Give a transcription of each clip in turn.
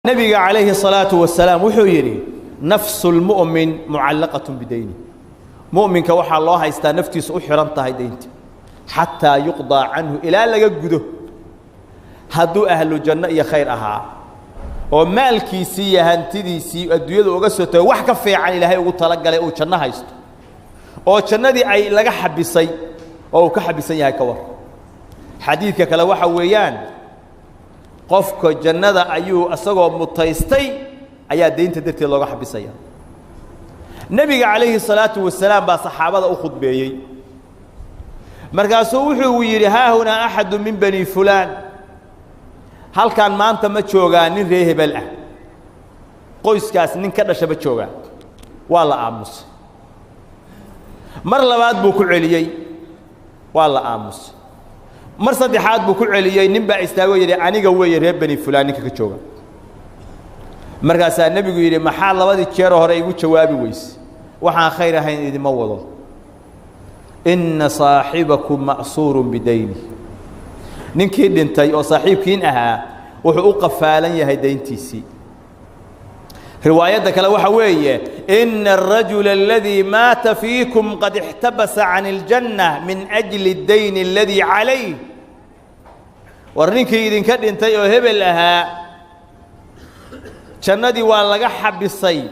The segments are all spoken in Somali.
النبي عليه الصلاة والسلام وحيري نفس المؤمن معلقة بدينه مؤمن كوحى الله يستنفتي سأحرمتها دينت حتى يقضى عنه إلى لجده هدو أهل الجنة يا خير أها ومالكي سي هنتدي سي الدنيا وقصته وحكى في عن إلهي وطلق عليه وجنة هيست وجنة دي أي لجا حبسي أو كحبسي هاي كور حديث كلا وحويان قفك الجنة أيو أسقى متيستي أيا دين تدرت الله حبسيها النبي عليه الصلاة والسلام بصحابة أخذ بيجي مركزوا ويري ها هنا أحد من بني فلان هل كان ما أنت متشوغا نريه بلع قوس كاس نكذا شبتشوغا والله آمس مر لبعض بكل عليي والله آمس مر صديحات بكل عليي نبع استوى يري أنا قوي يريه بني فلان كتشوغا مركز النبي يقول محل لبعض الشيره هراي وشوابي ويس وحنا خير هين إذا موضوع إن صاحبكم مأسور بدينه ننكيد انتي أو صاحبكين أها وحقوق فعلا يهدين تيسي روايتك لو حوية إن الرجل الذي مات فيكم قد احتبس عن الجنة من أجل الدين الذي عليه ورنكيد انكيد انتي أو هبل أها جندي والله حب الصيد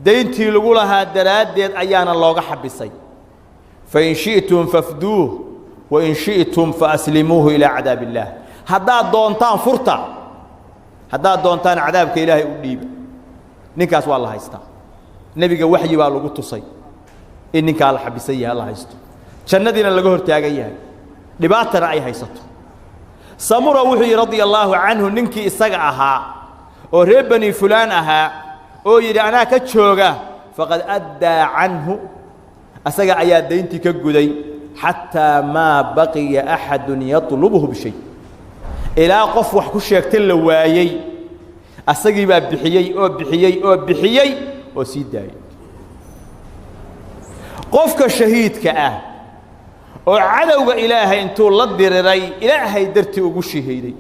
دينتي لقولها دراديت أيان الله حب الصيد فإن شئتم فافدوه وإن شئتم فأسلموه إلى عذاب الله هذا دونتان فرطة هذا دونتان عذابك إلهي أديب نكاس والله يستا نبي وحي بالله قلت صي إنك على حبسية الله يستو جندنا لقهر تاجيها لبعت رأي هيسته سمرة وحي رضي الله عنه ننكي استجعها وربني فلان أها أو يرى أنا كتشوجا فقد أدى عنه أسجع يا دينتي كجودي حتى ما بقي أحد يطلبه بشيء إلى قف وحكوش يقتل وايي أسجع بحيي وسيد داي قفك الشهيد كأه وعدوا إلهي أنتو للدرري إلهي درتي وقشي هيدي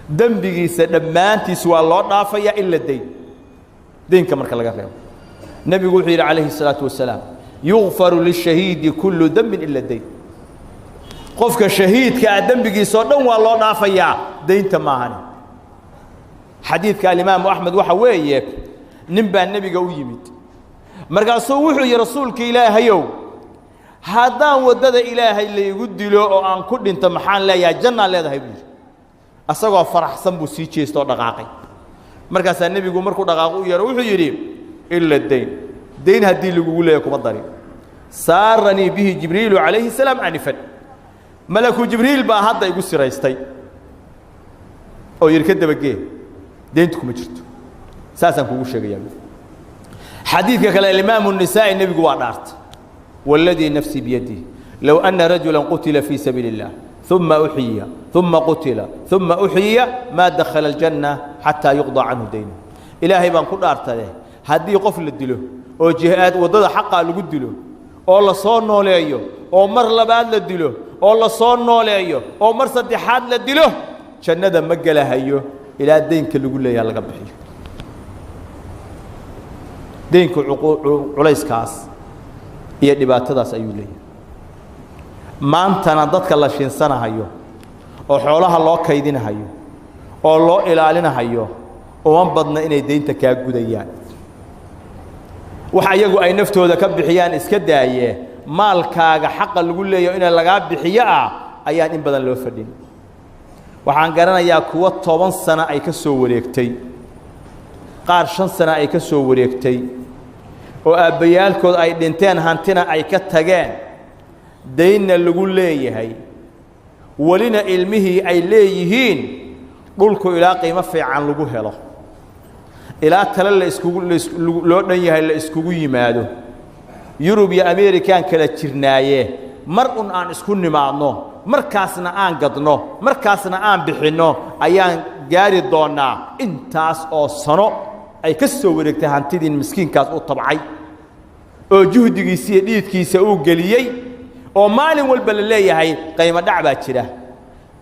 دنبغي سدمانتي سوى الله ضافيا إلا الدين دين كما قال لك النبي يقول عليه الصلاة والسلام يغفر للشهيد كل ذنب إلا الدين قفك الشهيد كدنبغي سودن والله ضافيا دين تماهن حديث كالإمام أحمد وحويه نبى النبي قويمت مرقاسو وحي رسولك إلهي هذا ودد إلهي اللي يقد له أن كل انت محان لا يا جنة لا ذهب أسقى فرح سنبو سيتشي استو دقاقي مركز النبي يقول مركو دقاقو يروح يريم إلا الدين دين هدي اللي يقول لكم الضريب سارني به جبريل عليه السلام عنفا ملك جبريل با هذا يقول سرايستي أو يركد بقيه دينتكم اجرتوا ساسا كوش يا حديثك كلا الإمام النساء النبي يقول عارت والذي نفسي بيده لو أن رجلا قتل في سبيل الله ثم أحيي ثم قتل ثم أحيي ما دخل الجنة حتى يقضى عنه دينه إلهي بان كل أرتده هدي قفل الدلو أو جهاد وضد حقا لقدلو أو الله صار نوليه أو مر لباد للدلو أو الله صار نوليه أو مر صدحات للدلو شندا مجله هيو إلى الدين كل يقول له يلا قبحي دينك عليس كاس يدي باتدا سيولي ما أنت نضدك الله شين سنة هيو أو حولها الله كيدين هيو أو الله إلالنا هيو ومن بدنا إن الدين تكاجو ديان وحيجوا أي نفتو ذا كب حيان إسكت أيه مال كاجا حق اللي يقول لي إن اللقاب بحياء أيان إن بدنا لو فدين وحن قرنا يا قوة طبعا سنة أي كسو وريكتي قارشان سنة أي كسو وريكتي وأبيالكود أي دينتين هانتنا أي كتجان ديننا اللي يقول لي هي ولنا علمه أي ليهين قولكوا إلى قيمة في عن لجوه له إلى تلل إسكوج لو نيه إلا إسكوجي ماله يوروبيا أمريكان كلا ترنايه مرء عن إسكون معنا مركزنا عن قدنا مركزنا عن بحنا أيان جاري دونا إنتاس أو صنع أي كسو وركته هنتدين مسكين كاس أو طبيعي أو جهد يسير كيسو قليي أو مال والبللية هاي قيمة دعبة كده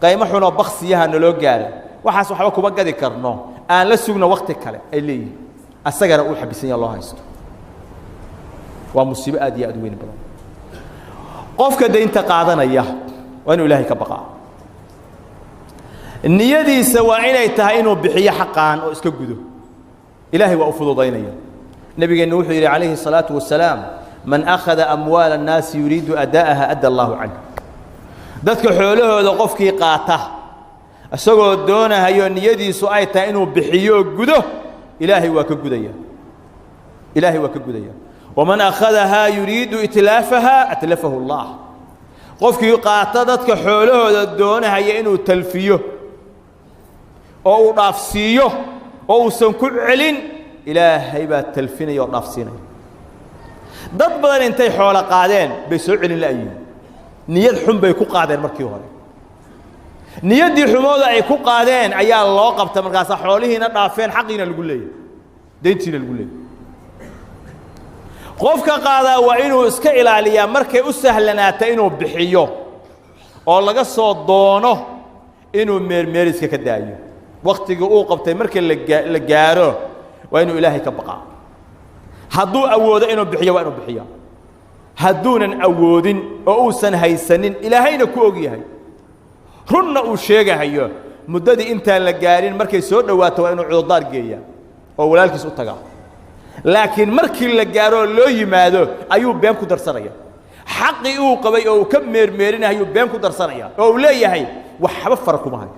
قيمة حنا بخسيها نلو جاري waxaas waxba kuma gadi karno aan la sugno waqti kale ay leeyihiin asagana uu xabisan yahay loo haysto waa musiibo aad iyo aad weyn badan qofka deynta qaadanaya waa inuu ilaahay ka baqaa niyadiisa waa inay tahay inuu bixiyo xaqaan oo iska gudo ilaahay waa u fududaynaya nabigeena wuxuu yiri calayhi salaatu wasalaam man akhadha amwaal an-nas yuriidu adaaha adda Allahu anhu dadka xoolahooda qofkii qaata asagoo doonayo niyadiisu ay tahay inuu bixiyo gudo ilaahay waa ka gudaya ilaahay waa ka gudaya ومن أخذها يريد إتلافها أتلفه الله قفكي قاعدتك حوله دونه هي إنه تلفيه أو نفسيه أو سنكل علين إلهي بات تلفين يو نفسينا ضد بدل انتي حول قاعدين بيسوع علين لأيه نيد حم بيكو قاعدين مركيو هذا نيد دي حموضة يكو قاعدين أيها الله قبت مركاسا حوله نطافين حقنا لقول لي دينتنا لقول لي qofka qaada waa inuu iska ilaaliyaa markay u sahlanaato inuu bixiyo oo laga soo doono inuu meermeeriska ka daayo waqtiga uu qabtay markii la gaaro waa inuu ilaahay ka baqaa hadduu awoodo inuu bixiyo waa inuu bixiyo hadduunan awoodin oo uusan haysanin ilaahayna ku og yahay runna uu sheegahayo muddadii intaan la gaarin markay soo dhawaato waa inuu cudurdaar geeyaa oo walaalkiis u tagaa laakiin markii la gaaro loo yimaado ayuu been ku darsanaya xaqii uu qabay oo ka meermeerinayo been ku darsanaya oo uu leeyahay waxba far kuma hayo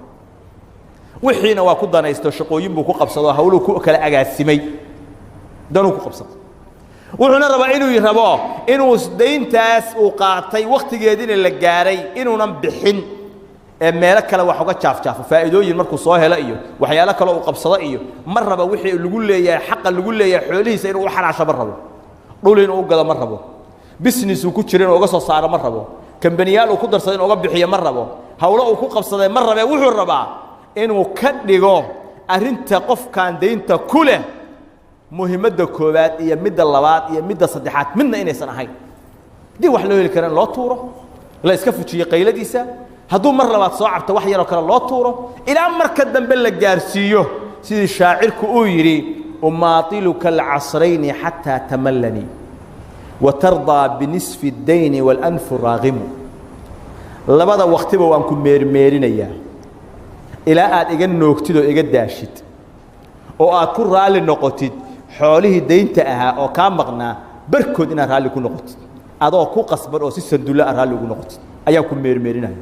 wixiina waa ku danaysto shaqooyin buu ku qabsado hawlu ku kala agaasimay danu ku qabsado wuxuuna rabaa inuu deyntaas uu qaatay waqtigeedina la gaaray inuunan bixin meelo kale wax uga jaafjaafo faa'iidooyin markuu soo helo iyo waxyaalo kale uu qabsado iyo mar raba wixii lagu leeyahay xaq lagu leeyahay xoolihiisa inuu xaraasho mar rabo dhul inuu gado mar rabo business uu ku jirin oo uga soo saaro mar rabo kambaniyaal uu ku darsado inuu uga bixiyo mar rabo hawlo uu ku qabsaday mar raba wuxuu rabaa inuu ka dhigo arinta qofkan deynta ku leh muhiimadda koowaad iyo midda labaad iyo midda saddexaad midna inaysan ahayn dii wax loo heli karaan loo tuuro la iska fujiyo qayladiisa hadduu mar labaad soo cabto wax yar oo kale loo tuuro ilaa marka dambe la gaarsiiyo sidii shaacirku uu yiri umaatiluka al-asrayni hatta tamallani wa tarda binisfi ad-dayn wal anf raghim labada waqtiba waan ku meermeerinaya ilaa aad iga noogtid oo iga daashid oo aad ku raali noqotid xoolihii deynta ahaa oo ka maqnaa barkood inaad raali ku noqotid adoo ku qasban oo si sanduulla raali ugu noqotid ayaa ku meermeerinaya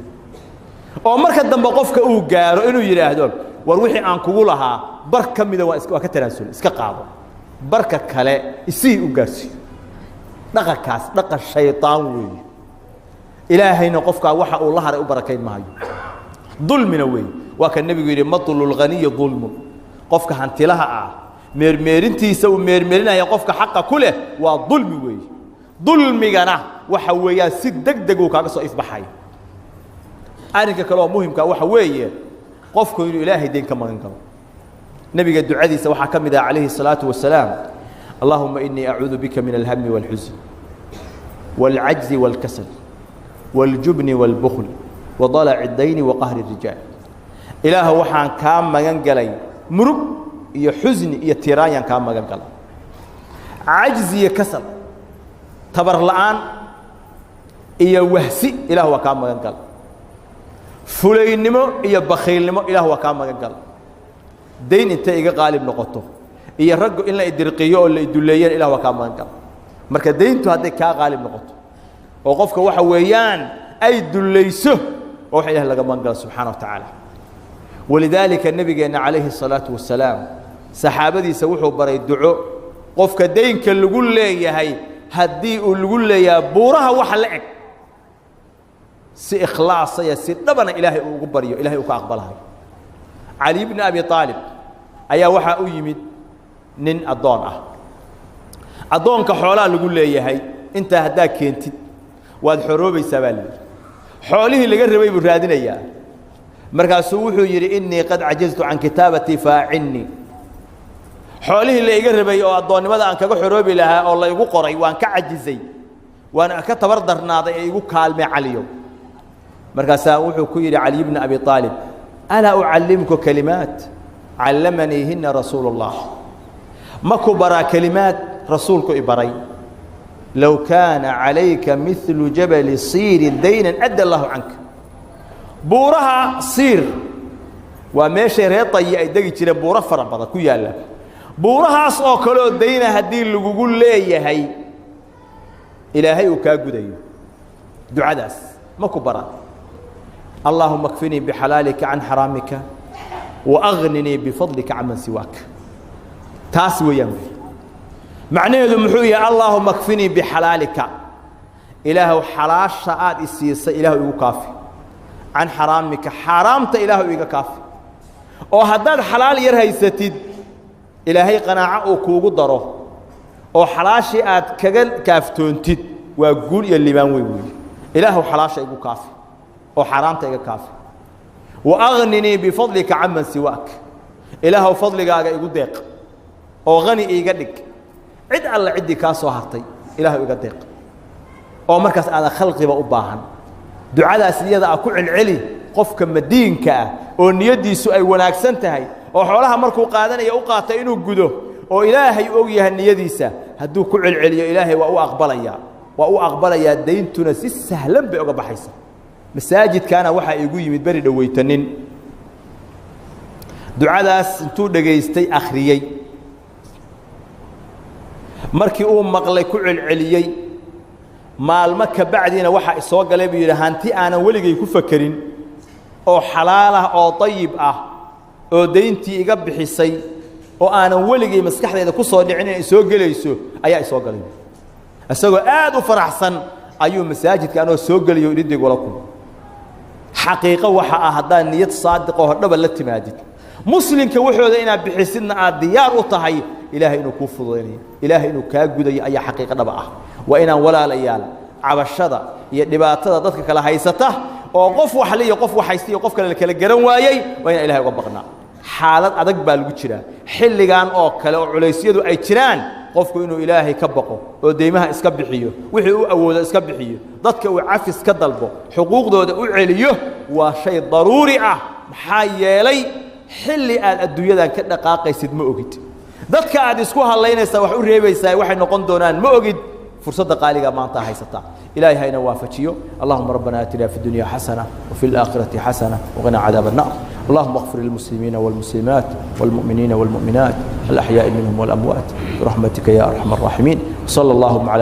oo marka dambe qofka uu gaaro inuu yiraahdo war wixii aan kugu lahaa bar kamida waa ka tanaasul iska qaado barka kale isii u gaarsiyo dhaqankaas dhaqan shaytaan weey ilaahayna qofka waxa uu la haray u barakayn maayo dulmina weey waa ka nabigu yiri matlul ghaniy dhulm qofka hantilaha ah meermeerintiisa uu meermeerinaya qofka xaqa ku leh waa dulmi weey dulmigana waxa weeyaa si degdeg uu kaaga soo ifbaxay arrinka kale oo muhiimka waxa weeye qofku inuu ilaahay deyn ka magan karo nabiga ducadiisa waxa kamid ah calayhi salaatu wasalaam allahumma inni a'udhu bika min al-hammi wal-huzn wal-'ajzi wal-kasal wal-jubni wal-bukhl wa dala'i ad-dayn wa qahri ar-rijal ilaaha waxaan ka magan galay murug iyo xuzni iyo tiraayan ka magan galay ajzi iyo kasal tabar la'aan iyo wahsi ilaaha waa ka magan galay fulaynimo iyo bakhiilnimo ilaah waa ka magan gal deyn inta iga qaalib noqoto iyo rag in la idirqiyo oo la iduleeyeen ilaah waa ka magan gal marka deyntu haday ka qaalib noqoto oo qofka waxa weeyaan ay duleyso oo wax ilaah laga magan gal subhanahu wa ta'ala walidaalika nabigeena calayhi salaatu wasalaam saxaabadiisa wuxuu baray duco qofka deynka lagu leeyahay hadii uu lagu leeyahay buuraha waxa la eg si ikhlaas ya si dabana ilaahay ugu bariyo ilaahay uu ka aqbalahay ali ibn abi talib ayaa waxa uu yimid nin adoon ah adoonka xoolaha lagu leeyahay inta hadaa keentid waad xoroobaysaa baa xoolihii laga rabay buu raadinayaa markaasuu wuxuu yiri inni qad ajaztu an kitabati fa'inni xoolihii la iga rabay oo adoonnimada aan kaga xoroobi lahaa oo la igu qoray waan ka ajizay waan ka tabar darnaaday igu kaalmay caliyo markaasa wuxuu ku yiri ali ibn abi talib ألا أعلمك كلمات علمنيهن رسول الله ما كبر كلمات رسولك إبراي لو كان عليك مثل جبل صير دينا أدى الله عنك بورها صير وماشي ريطي أي دقي ترى بورا فربضة كيالا بورها صوكلو دينا هدين لقول لي هي إلهي وكاجودي دعاء داس ما كبرات اللهم اكفني بحلالك عن حرامك وأغنني بفضلك عمن سواك تاسوي ينفي معناه محوية اللهم اكفني بحلالك إله حلاش شاء السياسة إله يكافي عن حرامك حرامت إله يكافي أو هذا حلال يرهي ستيد إلهي قناعة وكوغو ضره أو حلاشي آد كجل كافتون تد وأقول يلي ما ويقول إله حلاش يكافي أو حرامت يكافي وأغنني بفضلك عمن سواك إله فضلك يقول ديق أو غني يقدك عد الله عدي كاسو هرتي إله يقدق أو مركز على خلقي وأباهن دعاء سيدة أكون العلي قفك مدين كا أو نيدي سؤال وناكسنتهاي أو حولها مركو قادنا يوقات إنه جده أو إلهي أوجه النيديسة هدو كل العلي إلهي وأو أقبل يا دين تنسي سهلا بأجب حيسة مساجد كان وحى يقول متبرد ويتنين دعاء سنتو دقيستي أخريي markii uu maqlay ku celceliyay maalmo ka bacdina waxa soo galay buu yiraahdo aanan waligay ku fakirin oo xalaal ah oo tayyib ah oo deyntii iga bixisay oo aanan waligay maskaxdeeda ku soo dhicin in soo galayso ayaa soo galay asagoo aad u faraxsan ayuu masaajidka anoo soo galiyo idii wala ku xaqiiqo waxa ah hadaan niyad saadiq oo dhab la timaadid muslimka wuxuu ina bixisidna aad diyaar u tahay إلهي إنه كوفضيني إلهي إنه كاجودي أي حقيقة نبعه وإن ولا ليال عبشرة يدباتها ضدك كلا هيسته وقف وحلي وقف وحيستي وقف كلا الجرم وايي وإن إلهي وبقنا حالات أدق بالوجرة حل جان كلا عليسيد أي تران قفكوا إنه إلهي كبقه وديمها إسكبحيه وحيو أول إسكبحيه ضدك وعفس كدلبه حقوق ده عليه وشيء ضروري محيالي حل الدنيا كذا قاقي سيد مؤقت dadka aad isku haleynaysa wax u reebaysaa waxay noqon doonaan ma ogid fursada qaaliga maanta haysata ilaahay hayna waafajiyo allahumma rabbana atina fid dunya hasana wa fil akhirati hasana wa qina adhaban nar allahumma ighfir lil muslimina wal muslimat wal mu'minina wal mu'minat al ahya'i minhum wal amwat bi rahmatika ya arhamar rahimin sallallahu